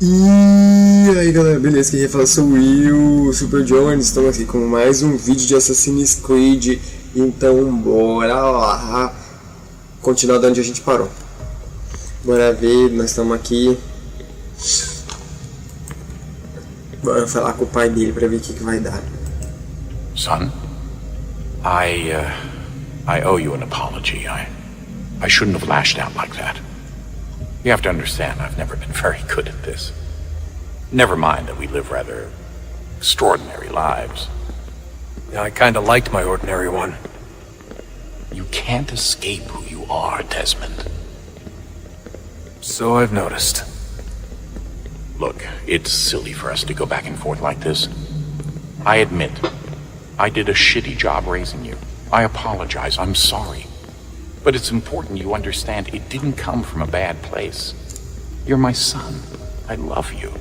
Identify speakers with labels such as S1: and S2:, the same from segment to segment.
S1: E aí galera, beleza? Quem fala sou eu, Super Jones. Estamos aqui com mais um vídeo de Assassin's Creed. Então bora lá continuar de onde a gente parou. Bora ver, nós estamos aqui. Bora falar com o pai dele pra ver o que vai dar.
S2: Son, I owe you an apology. I shouldn't have lashed out like that. You have to understand, I've never been very good at this. Never mind that we live rather extraordinary lives.
S3: Yeah, I kinda liked my ordinary one.
S2: You can't escape who you are, Desmond.
S3: So I've noticed.
S2: Look, it's silly for us to go back and forth like this. I admit, I did a shitty job raising you. I apologize, I'm sorry. But it's important you understand it didn't come from a bad place. You're my son. I love you.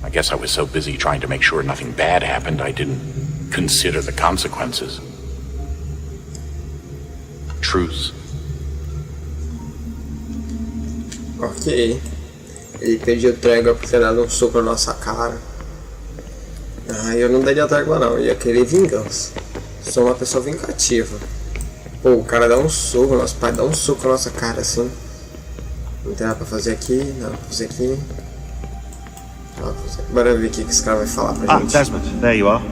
S2: I guess I was so busy trying to make sure nothing bad happened, I didn't consider the consequences. Truce.
S1: Ok. Ele pediu trégua por ter dado um soco na nossa cara. Eu não daria trégua não, eu ia querer vingança. Sou uma pessoa vingativa. Pô, o cara dá um soco, nosso pai dá um soco na nossa cara assim. Não tem nada pra fazer aqui, nada pra fazer aqui. Bora ver o que esse cara vai falar pra gente.
S4: Desmond, there you are.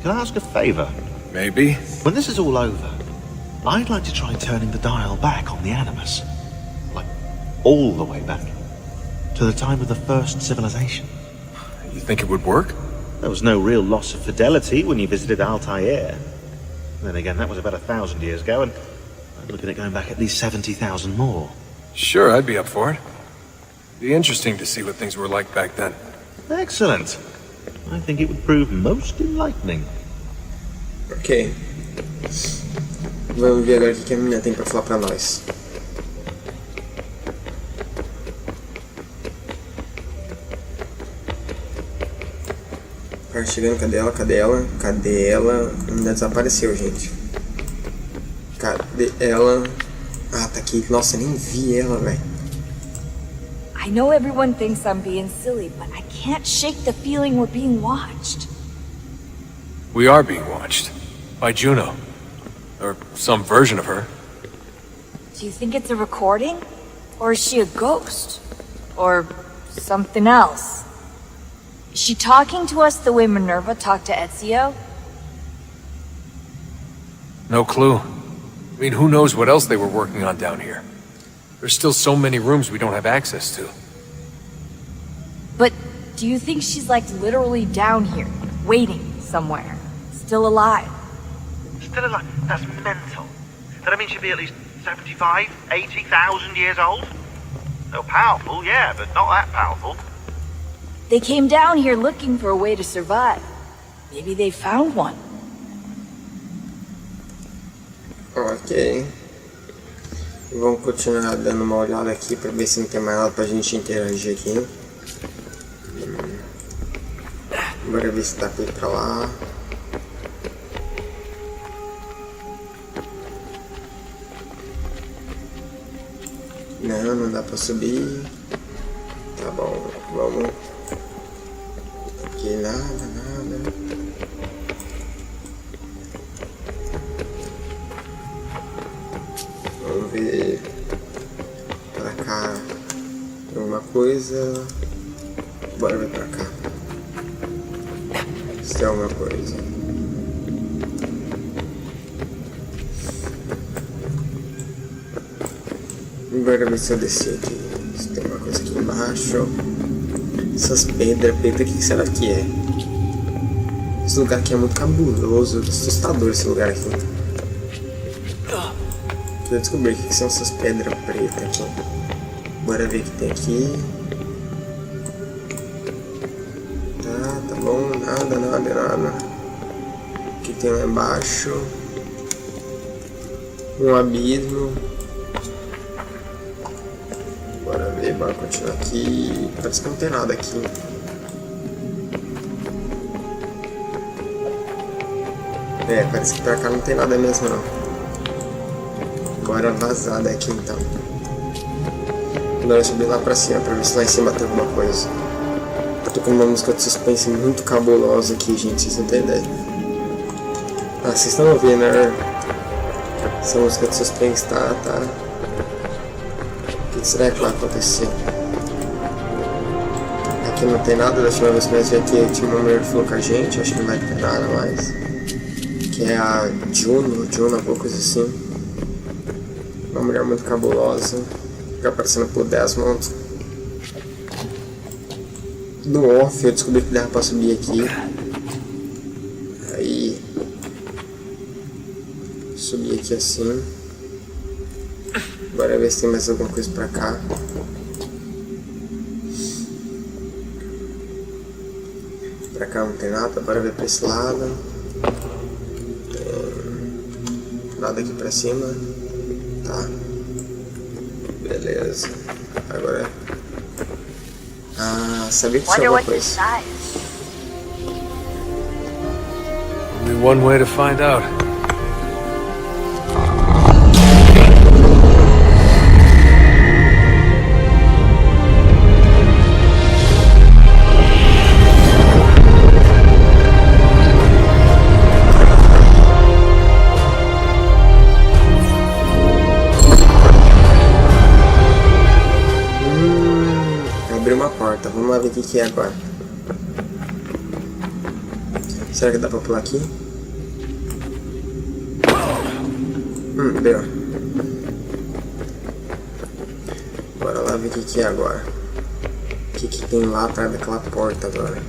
S4: Can I ask a favour?
S3: Maybe.
S4: When this is all over, I'd like to try turning the dial back on the Animus. Like, all the way back. To the time of the first civilization.
S3: You think it would work?
S4: There was no real loss of fidelity when you visited Altair. Then again, that was about 1,000 years ago, and I'm looking at going back at least 70,000 more.
S3: Sure, I'd be up for it. Be interesting to see what things were like back then.
S4: Excellent. I think it would prove most enlightening.
S1: Ok. Vamos ver agora o que a menina tem pra falar pra nós. Tá chegando, cadê ela? Cadê ela? Cadê ela? Ainda desapareceu, gente. Cadê ela? Ah, tá aqui. Nossa, nem vi ela, velho.
S5: I know everyone thinks I'm being silly, but I can't shake the feeling we're being watched.
S3: We are being watched. By Juno. Or some version of her.
S5: Do you think it's a recording? Or is she a ghost? Or something else? Is she talking to us the way Minerva talked to Ezio?
S3: No clue. I mean, who knows what else they were working on down here? There's still so many rooms we don't have access to.
S5: But do you think she's like literally down here, waiting somewhere, still alive?
S4: Still alive? That's mental. That I mean she'd be at least 75, 80,000 years old? So powerful, yeah, but not that powerful.
S5: They came down here looking for a way to survive. Maybe they found one.
S1: Ok. Vamos continuar dando uma olhada aqui pra ver se não tem mais nada pra gente interagir aqui. Bora ver se dá pra ir pra lá. Não, não dá pra subir. Tá bom, vamos. Aqui nada. Vamos ver pra cá alguma coisa. Bora ver pra cá. Se tem alguma coisa. Bora ver se eu descer aqui. Se tem alguma coisa aqui embaixo. Essas pedras pretas, o que será que é? Esse lugar aqui é muito cabuloso, assustador esse lugar aqui. Deixa eu descobrir o que são essas pedras pretas aqui. Bora ver o que tem aqui. Tá bom, nada. O que tem lá embaixo? Um abismo. Bora continuar aqui. Parece que não tem nada aqui. Parece que pra cá não tem nada mesmo não. Bora vazar daqui então. Agora eu subi lá pra cima pra ver se lá em cima tem alguma coisa. Tô com uma música de suspense muito cabulosa aqui, gente, vocês não têm ideia. Ah, vocês estão ouvindo, né? Essa música de suspense tá... O que será que vai acontecer? Aqui não tem nada, da última vez que nós vimos aqui tinha uma mulher que falou com a gente, acho que não vai ter nada mais. Que é a Juno, alguma coisa assim. Uma mulher muito cabulosa. Fica aparecendo por Desmond. No off eu descobri que dava pra subir aqui. Aí subi aqui assim. Bora ver se tem mais alguma coisa pra cá. Pra cá não tem nada, bora ver pra esse lado. Tem nada aqui pra cima. Tá. Beleza. Agora. Ah, sabia que tinha alguma coisa.
S3: Only one way to find out.
S1: Abriu uma porta, vamos lá ver o que é agora. Será que dá pra pular aqui? Deu. Bora lá ver o que é agora. O que tem lá atrás daquela porta agora?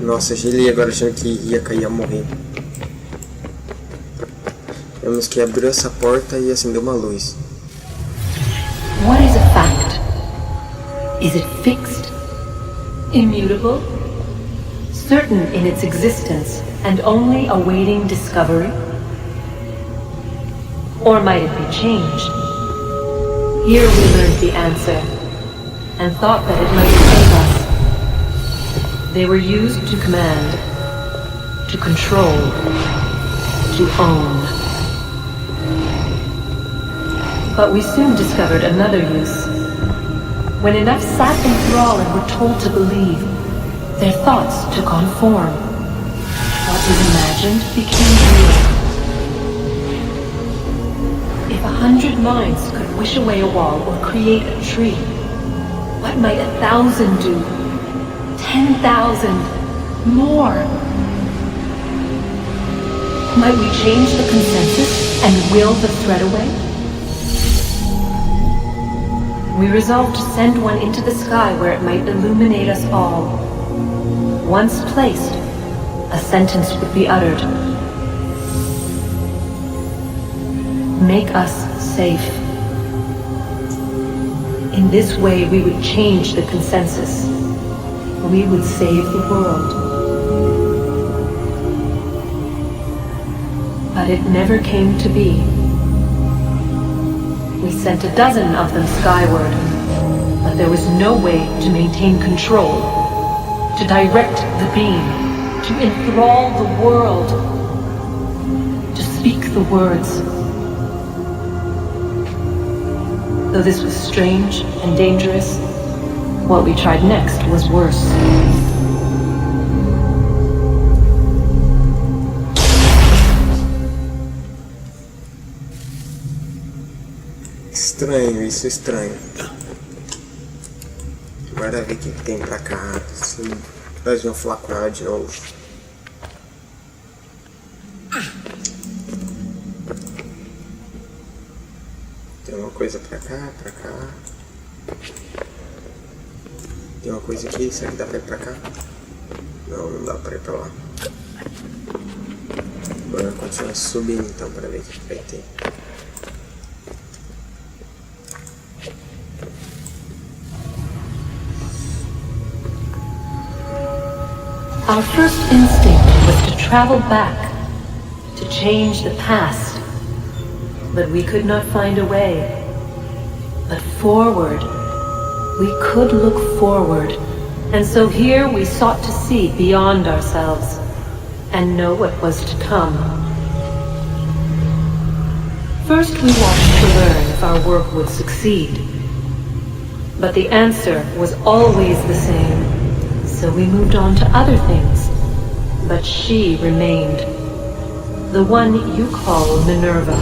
S1: Nossa, gelei agora achando que ia cair, ia morrer. Temos que abrir essa porta e acender uma luz.
S6: What is a fact? Is it fixed? Immutable? Certain in its existence and only awaiting discovery? Or might it be changed? Here we learned the answer and thought that it might save us. They were used to command, to control, to own. But we soon discovered another use. When enough sat in thrall and were told to believe, their thoughts took on form. What was imagined became real. If 100 minds could wish away a wall or create a tree, what might 1,000 do? 10,000? More? Might we change the consensus and will the thread away? We resolved to send one into the sky where it might illuminate us all. Once placed, a sentence would be uttered. Make us safe. In this way we would change the consensus. We would save the world. But it never came to be. We sent a dozen of them skyward, but there was no way to maintain control, to direct the beam, to enthrall the world, to speak the words. Though this was strange and dangerous, what we tried next was worse.
S1: Estranho, isso é estranho. Bora ver o que tem pra cá. Se nós vamos falar com ela de novo. Tem uma coisa pra cá, pra cá. Tem uma coisa aqui, será que dá pra ir pra cá? Não, não dá pra ir pra lá. Bora continuar subindo então pra ver o que vai ter.
S6: Our first instinct was to travel back, to change the past. But we could not find a way. But forward, we could look forward. And so here we sought to see beyond ourselves and know what was to come. First we watched to learn if our work would succeed. But the answer was always the same. So we moved on to other things. But she remained. The one you call Minerva.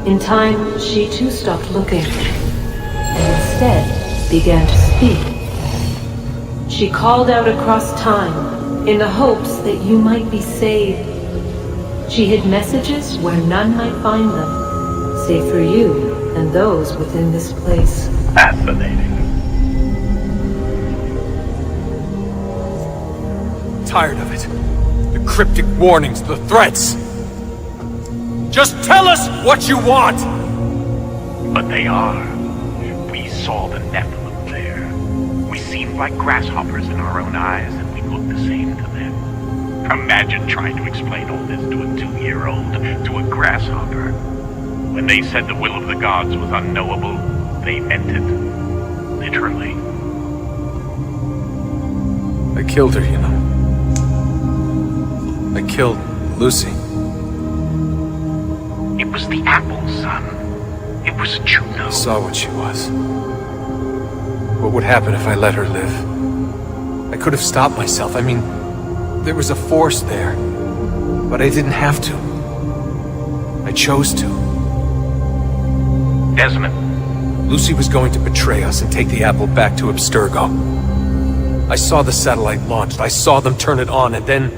S6: In time, she too stopped looking. And instead began to speak. She called out across time in the hopes that you might be saved. She hid messages where none might find them, save for you and those within this place.
S2: Fascinating.
S3: Tired of it. The cryptic warnings, the threats. Just tell us what you want!
S2: But they are. We saw the Nephilim there. We seemed like grasshoppers in our own eyes, and we looked the same to them. Imagine trying to explain all this to a 2-year-old, to a grasshopper. When they said the will of the gods was unknowable, they meant it. Literally.
S3: I killed her, you know. I killed Lucy.
S2: It was the apple, son. It was Juno.
S3: I saw what she was. What would happen if I let her live? I could have stopped myself. I mean, there was a force there. But I didn't have to. I chose to.
S2: Desmond.
S3: Lucy was going to betray us and take the apple back to Abstergo. I saw the satellite launched. I saw them turn it on, and then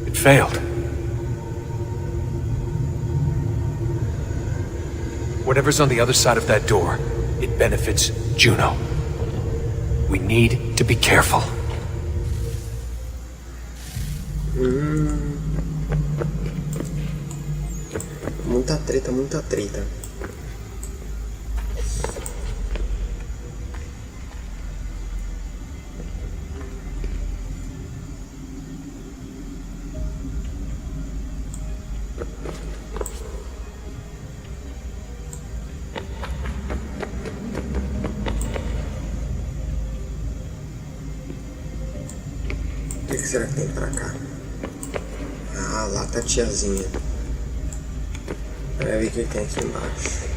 S3: it failed. Whatever's on the other side of that door, it benefits Juno. We need to be careful.
S1: Muita treta, muita treta. O que será que tem pra cá? Ah, lá tá a tiazinha. Vai ver o que tem aqui embaixo.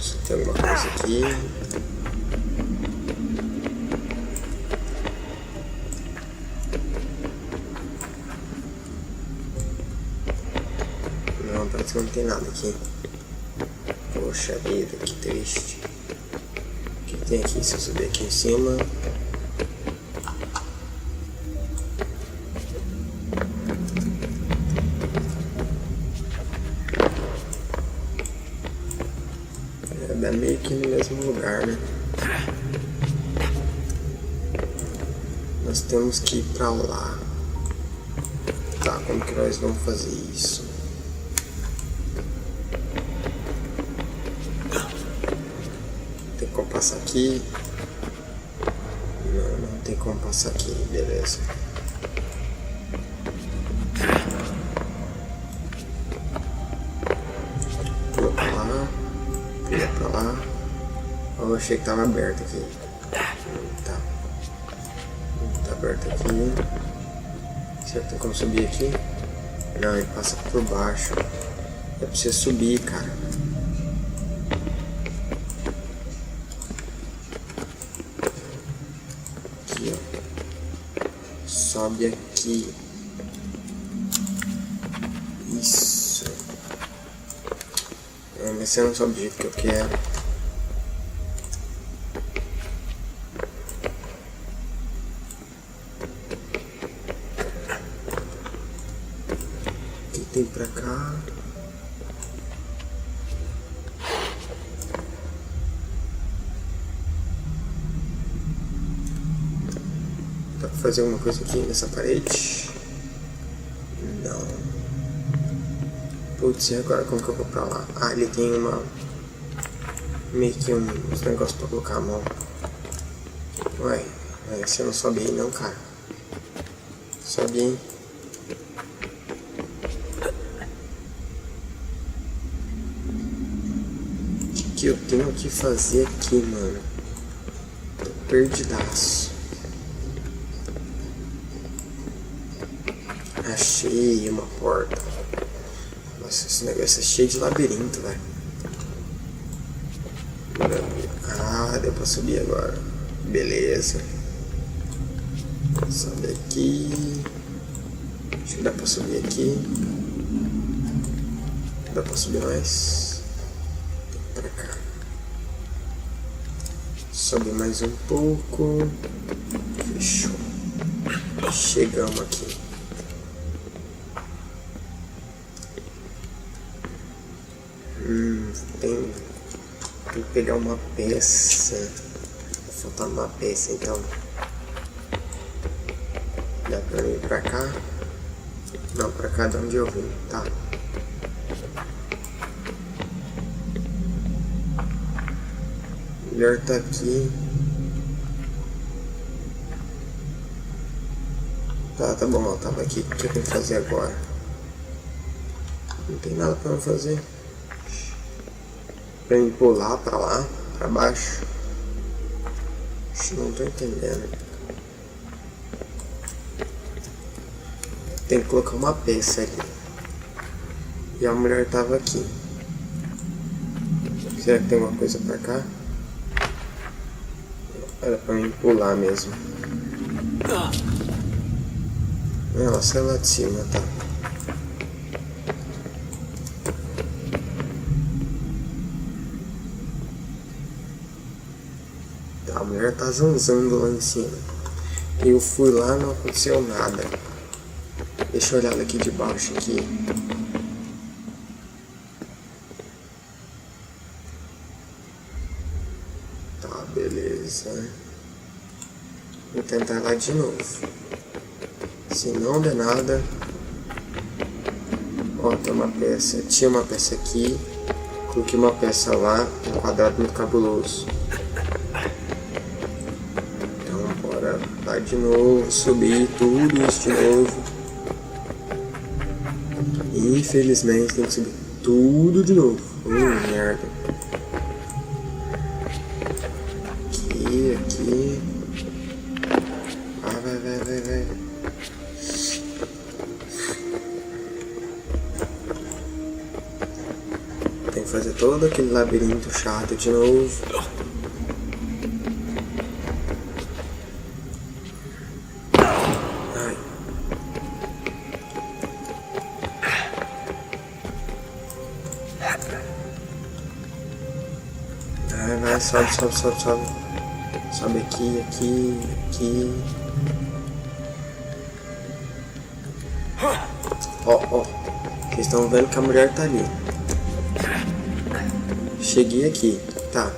S1: Se tem alguma coisa aqui. Não, parece que não tem nada aqui. Poxa vida, que triste. O que tem aqui? Se eu subir aqui em cima. É meio que no mesmo lugar, né? Nós temos que ir pra lá. Tá, como que nós vamos fazer isso? Tem como passar aqui? Não, não tem como passar aqui, beleza. Pula pra lá. Pula pra lá. Eu achei que tava aberto aqui. Tá. Tá aberto aqui. Será que tem como subir aqui? Não, ele passa por baixo. É pra você subir, cara. Aqui, ó. Sobe aqui. Isso. Mas você não sobe do jeito que eu quero. O que tem pra cá? Dá pra fazer alguma coisa aqui nessa parede? Não. Putz, e agora como que eu vou pra lá? Ah, ele tem uma... meio que uns negócios pra colocar a mão. Ué, você não sobe aí não, cara. Sobe aí. O que eu tenho que fazer aqui, mano? Tô perdidaço. Achei uma porta. Nossa, esse negócio é cheio de labirinto, velho. Ah, deu pra subir agora. Beleza. Sobe aqui. Acho que dá pra subir aqui. Dá pra subir mais. Pra cá. Sobe mais um pouco. Fechou. Chegamos aqui. Tem que pegar uma peça. Vai faltar uma peça, então. Dá pra ir pra cá? Não, pra cá de onde eu vim, tá. Melhor tá aqui. Tá bom, eu tava aqui. O que eu tenho que fazer agora? Não tem nada pra eu fazer. Pra eu pular pra lá, pra baixo. Não tô entendendo. Tem que colocar uma peça ali. E a mulher tava aqui. Será que tem uma coisa pra cá? Era pra mim pular mesmo. Ela saiu lá de cima, tá? A mulher tá zanzando lá em cima. Eu fui lá, não aconteceu nada. Deixa eu olhar daqui de baixo aqui. Tá, beleza. Vou tentar lá de novo. Se não der nada. Ó, tem uma peça. Tinha uma peça aqui. Coloquei uma peça lá. Um quadrado muito cabuloso. Então bora lá de novo. Subir tudo isso de novo. Infelizmente tem que subir tudo de novo. Merda. Aqui. Vai. Tem que fazer todo aquele labirinto chato de novo. Vai, sobe. Sobe aqui. Ó. Vocês estão vendo que a mulher tá ali. Cheguei aqui. Tá.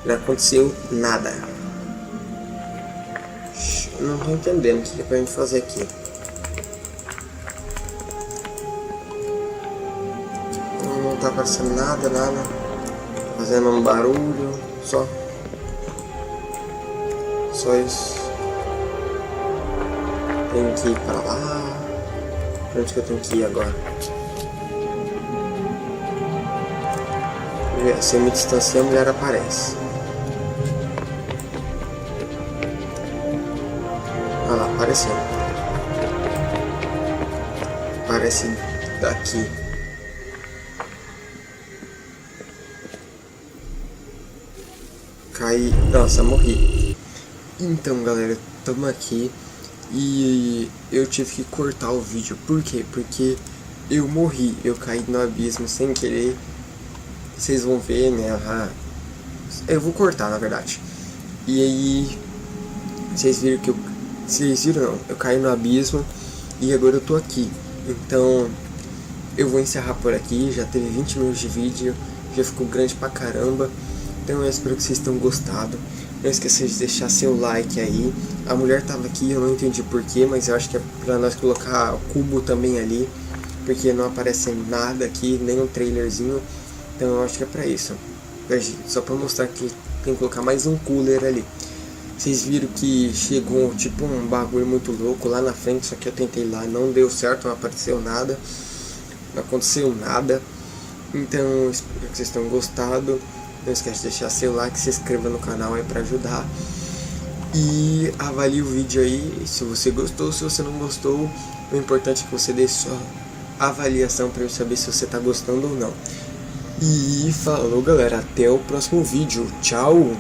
S1: Não aconteceu nada. Não tô entendendo o que é pra gente fazer aqui. Não tá aparecendo nada. Fazendo um barulho, só isso. Tenho que ir pra lá. Pra onde que eu tenho que ir agora? Se eu me distanciar, a mulher aparece. Olha lá, apareceu. Aparece daqui. Caí. Nossa, morri. Então, galera, tamo aqui. E eu tive que cortar o vídeo. Por quê? Porque eu morri. Eu caí no abismo sem querer. Vocês vão ver, né? Eu vou cortar, na verdade. E aí vocês viram que vocês viram não? Eu caí no abismo. E agora eu tô aqui. Então eu vou encerrar por aqui. Já teve 20 minutos de vídeo. Já ficou grande pra caramba. Então eu espero que vocês tenham gostado. Não esqueça de deixar seu like aí. A mulher tava aqui, eu não entendi porquê, mas eu acho que é pra nós colocar o cubo também ali, porque não aparece nada aqui, nem um trailerzinho. Então eu acho que é pra isso. Só pra mostrar que tem que colocar mais um cooler ali. Vocês viram que chegou tipo um bagulho muito louco lá na frente, só que eu tentei lá, não deu certo, não apareceu nada. Não aconteceu nada. Então espero que vocês tenham gostado. Não esquece de deixar seu like, se inscreva no canal aí pra ajudar. E avalie o vídeo aí, se você gostou, se você não gostou. O importante é que você deixe avaliação para eu saber se você tá gostando ou não. E falou, galera, até o próximo vídeo. Tchau!